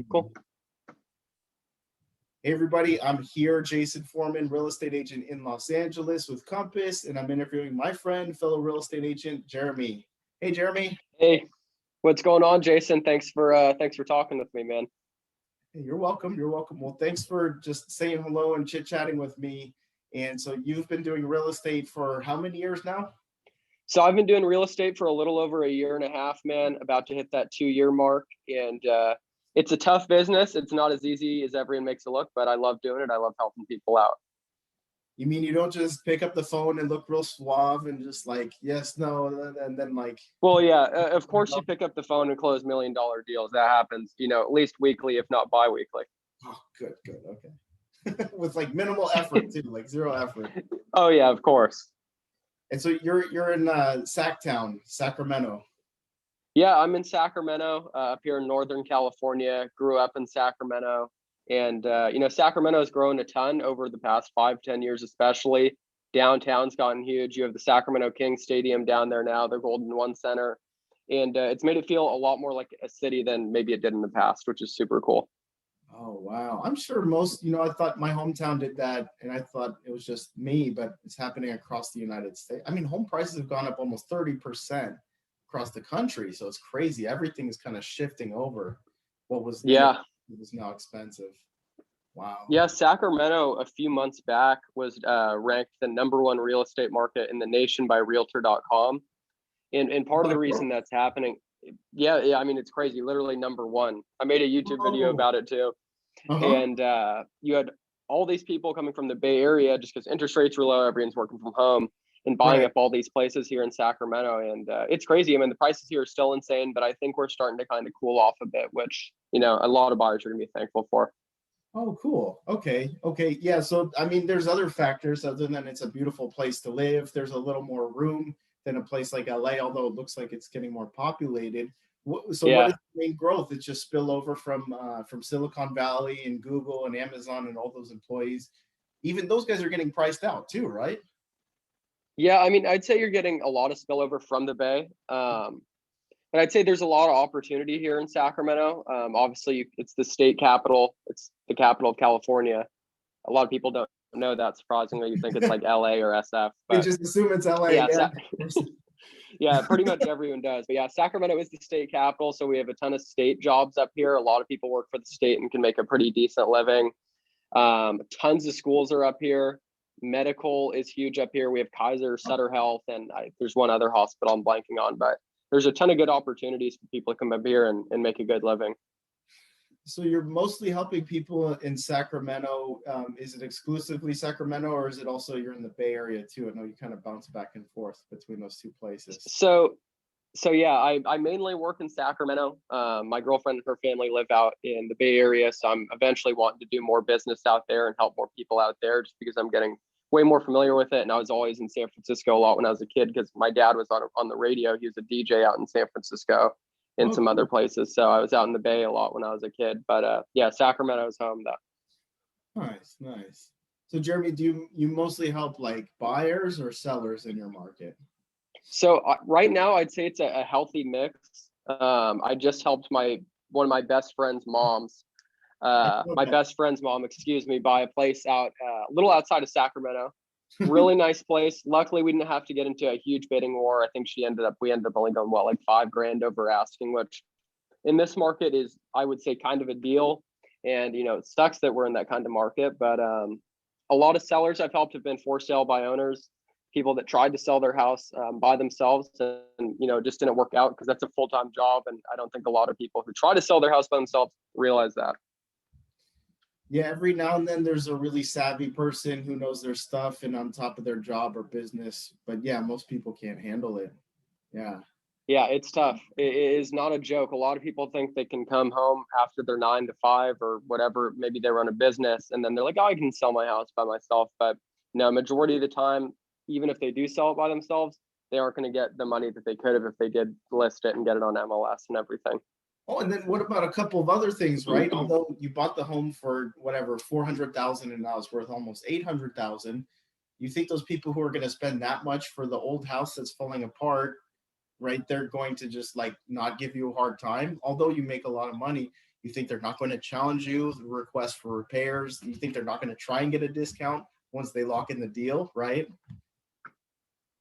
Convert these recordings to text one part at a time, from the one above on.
Cool. Hey everybody, I'm here, Jason Foreman, real estate agent in Los Angeles with Compass, and I'm interviewing my friend, fellow real estate agent, Jeremy. Hey Jeremy. Hey, what's going on, Jason? Thanks for talking with me, man. Hey, you're welcome. You're welcome. Well, thanks for just saying hello and chit-chatting with me. And so you've been doing real estate for how many years now? So I've been doing real estate for a little over a year and a half, man, about to hit that 2-year mark. And it's a tough business. It's not as easy as everyone makes it look, but I love doing it. I love helping people out. You mean you don't just pick up the phone and look real suave and just like, yes, no, and then like... Well, yeah, of course you pick up the phone and close $1 million deals. That happens, at least weekly, if not bi-weekly. Oh, good, okay. With like minimal effort too, like zero effort. Oh yeah, of course. And so you're in Sacktown, Sacramento. Yeah, I'm in Sacramento, up here in Northern California. Grew up in Sacramento, and Sacramento has grown a ton over the past 5-10 years, especially. Downtown's gotten huge. You have the Sacramento Kings Stadium down there now, the Golden One Center, and it's made it feel a lot more like a city than maybe it did in the past, which is super cool. Oh, wow. I'm sure most, I thought my hometown did that, and I thought it was just me, but it's happening across the United States. I mean, home prices have gone up almost 30% across the country, so it's crazy. Everything is kind of shifting over. What was was now expensive. Wow. Yeah, Sacramento a few months back was ranked the #1 real estate market in the nation by Realtor.com. And part of the reason that's happening, yeah, I mean, it's crazy, literally #1. I made a YouTube video about it too. And you had all these people coming from the Bay Area just because interest rates were low, everyone's working from home and buying up all these places here in Sacramento. And it's crazy. I mean, the prices here are still insane, but I think we're starting to kind of cool off a bit, which, a lot of buyers are going to be thankful for. Oh, cool. Okay. Yeah. So, I mean, there's other factors other than it's a beautiful place to live. There's a little more room than a place like LA, although it looks like it's getting more populated. So what is the main growth? It's just spillover from Silicon Valley and Google and Amazon and all those employees. Even those guys are getting priced out too, right? Yeah, I mean, I'd say you're getting a lot of spillover from the Bay. But I'd say there's a lot of opportunity here in Sacramento. Obviously, it's the state capital. It's the capital of California. A lot of people don't know that, surprisingly. You think it's like LA or SF. But they just assume it's LA. Yeah, yeah, pretty much everyone does. But yeah, Sacramento is the state capital, so we have a ton of state jobs up here. A lot of people work for the state and can make a pretty decent living. Tons of schools are up here. Medical is huge up here. We have Kaiser, Sutter Health, and there's one other hospital I'm blanking on, but there's a ton of good opportunities for people to come up here and make a good living. So you're mostly helping people in Sacramento. Is it exclusively Sacramento, or is it also you're in the Bay Area too? I know you kind of bounce back and forth between those two places. So yeah, I mainly work in Sacramento. My girlfriend and her family live out in the Bay Area, so I'm eventually wanting to do more business out there and help more people out there just because I'm getting way more familiar with it. And I was always in San Francisco a lot when I was a kid because my dad was on the radio. He was a DJ out in San Francisco and some other places. So I was out in the Bay a lot when I was a kid. But yeah, Sacramento's home though. Nice. So Jeremy, do you mostly help like buyers or sellers in your market? So right now, I'd say it's a healthy mix. I just helped one of my best friend's moms. Best friend's mom, buy a place out a little outside of Sacramento. Really nice place. Luckily, we didn't have to get into a huge bidding war. I think we ended up only going like $5,000 over asking, which in this market is, I would say, kind of a deal. And it sucks that we're in that kind of market, but a lot of sellers I've helped have been for sale by owners, people that tried to sell their house by themselves and just didn't work out because that's a full-time job. And I don't think a lot of people who try to sell their house by themselves realize that. Yeah, every now and then there's a really savvy person who knows their stuff and on top of their job or business. But yeah, most people can't handle it. Yeah. Yeah, it's tough. It is not a joke. A lot of people think they can come home after their 9 to 5 or whatever. Maybe they run a business and then they're like, oh, I can sell my house by myself. But no, majority of the time, even if they do sell it by themselves, they aren't going to get the money that they could have if they did list it and get it on MLS and everything. Oh, and then what about a couple of other things, right? Although you bought the home for whatever, $400,000 and now it's worth almost $800,000. You think those people who are going to spend that much for the old house that's falling apart, right? They're going to just like not give you a hard time. Although you make a lot of money, You think they're not going to challenge you, request for repairs? You think they're not going to try and get a discount once they lock in the deal, right?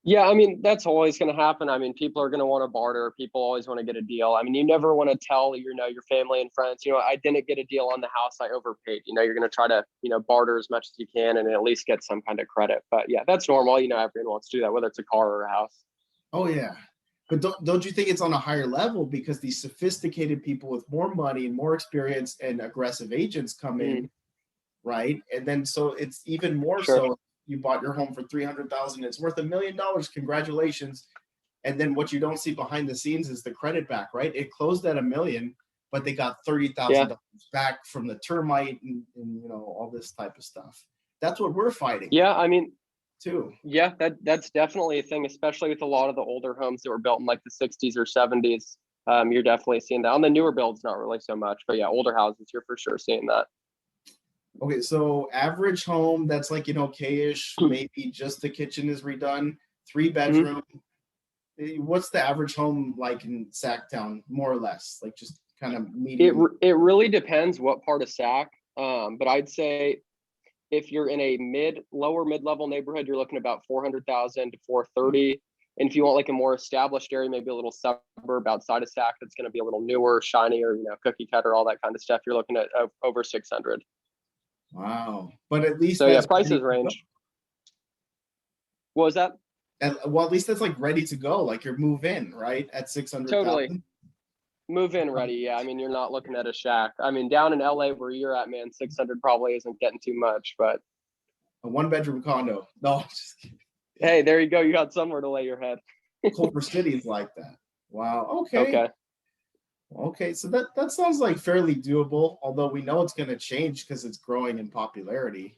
Yeah, I mean, that's always going to happen. I mean, people are going to want to barter. People always want to get a deal. I mean, you never want to tell, your family and friends, I didn't get a deal on the house. I overpaid. You're going to try to, barter as much as you can and at least get some kind of credit. But yeah, that's normal. Everyone wants to do that, whether it's a car or a house. Oh, yeah. But don't you think it's on a higher level because these sophisticated people with more money and more experience and aggressive agents come in, right? And then so it's even more Sure. so. You bought your home for $300,000. It's worth $1 million. Congratulations. And then what you don't see behind the scenes is the credit back, right? It closed at $1 million, but they got $30,000 back from the termite and all this type of stuff. That's what we're fighting. Yeah, I mean, too. Yeah, that's definitely a thing, especially with a lot of the older homes that were built in like the 60s or 70s. You're definitely seeing that. On the newer builds, not really so much, but yeah, older houses, you're for sure seeing that. Okay, so average home that's like okay-ish, maybe just the kitchen is redone, 3-bedroom. What's the average home like in Sacktown, more or less? Like just kind of medium. It really depends what part of Sac, but I'd say if you're in a lower mid-level neighborhood, you're looking about 400,000 to 430. And if you want like a more established area, maybe a little suburb outside of Sac that's going to be a little newer, shinier, cookie cutter, all that kind of stuff, you're looking at over 600. Wow. But at least so yeah, prices range. What was that? Well, at least that's like ready to go. Like you're move in, right? At 600,000. Totally. Move in ready. Yeah. I mean, you're not looking at a shack. I mean, down in LA where you're at, man, 600 probably isn't getting too much, but a 1-bedroom condo. No, just kidding. Hey, there you go. You got somewhere to lay your head. Culver City is like that. Wow. Okay. So that sounds like fairly doable, although we know it's going to change because it's growing in popularity.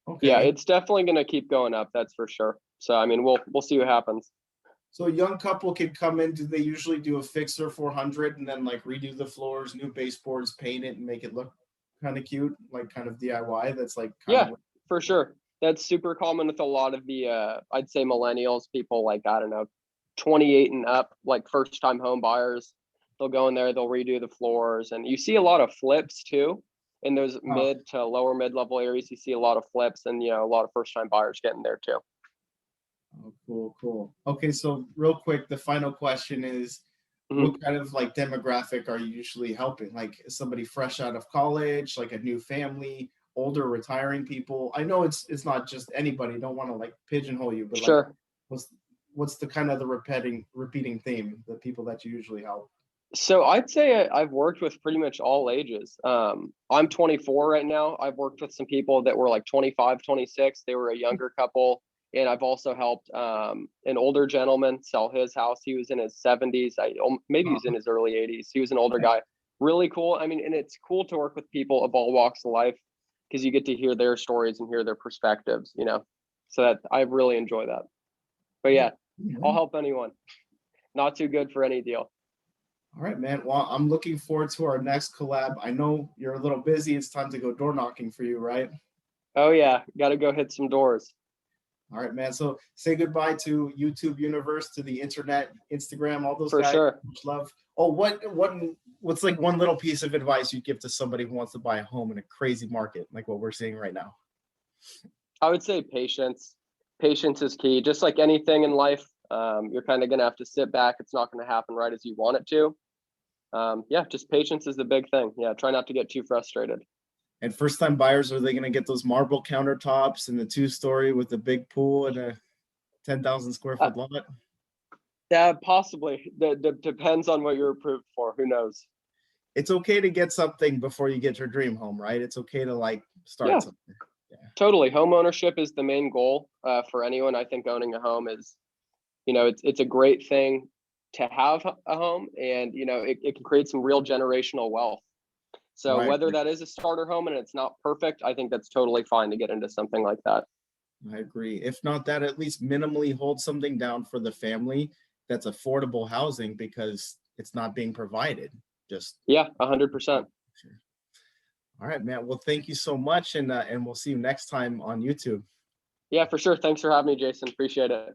Okay. Yeah, it's definitely going to keep going up. That's for sure. So, I mean, we'll see what happens. So a young couple can come in. Do they usually do a fixer 400 and then like redo the floors, new baseboards, paint it and make it look kind of cute, like kind of DIY? That's like for sure. That's super common with a lot of the I'd say millennials, people like, I don't know, 28 and up, like first time home buyers. They'll go in there, they'll redo the floors, and you see a lot of flips too. In those mid to lower mid-level areas, you see a lot of flips and a lot of first time buyers getting there too. Oh, cool. Okay, so real quick, the final question is, what kind of like demographic are you usually helping? Like somebody fresh out of college, like a new family, older retiring people? I know it's not just anybody. Don't want to like pigeonhole you, but sure. Like, what's the kind of the repeating theme, the people that you usually help? So I'd say I've worked with pretty much all ages. I'm 24 right now. I've worked with some people that were like 25, 26. They were a younger couple. And I've also helped an older gentleman sell his house. He was in his 70s. Maybe he was in his early 80s. He was an older guy. Really cool. I mean, and it's cool to work with people of all walks of life because you get to hear their stories and hear their perspectives, So that I really enjoy that. But yeah, I'll help anyone. Not too good for any deal. All right, man. Well, I'm looking forward to our next collab. I know you're a little busy. It's time to go door knocking for you, right? Oh, yeah. Got to go hit some doors. All right, man. So say goodbye to YouTube universe, to the internet, Instagram, all those for guys. Sure. Much love. Oh, what's like one little piece of advice you'd give to somebody who wants to buy a home in a crazy market like what we're seeing right now? I would say patience. Patience is key. Just like anything in life, you're kind of going to have to sit back. It's not going to happen right as you want it to. Just patience is the big thing. Yeah, try not to get too frustrated. And first-time buyers, are they going to get those marble countertops and the 2-story with the big pool and a 10,000 square foot lot? Yeah, possibly. That depends on what you're approved for. Who knows? It's okay to get something before you get your dream home, right? It's okay to like start something. Yeah. Totally. Home ownership is the main goal for anyone. I think owning a home is, it's a great thing to have a home, and it can create some real generational wealth. So whether that is a starter home and it's not perfect, I think that's totally fine to get into something like that. I agree. If not that, at least minimally hold something down for the family that's affordable housing because it's not being provided. 100%. All right, man. Well, thank you so much, and we'll see you next time on YouTube. Yeah, for sure. Thanks for having me, Jason. Appreciate it.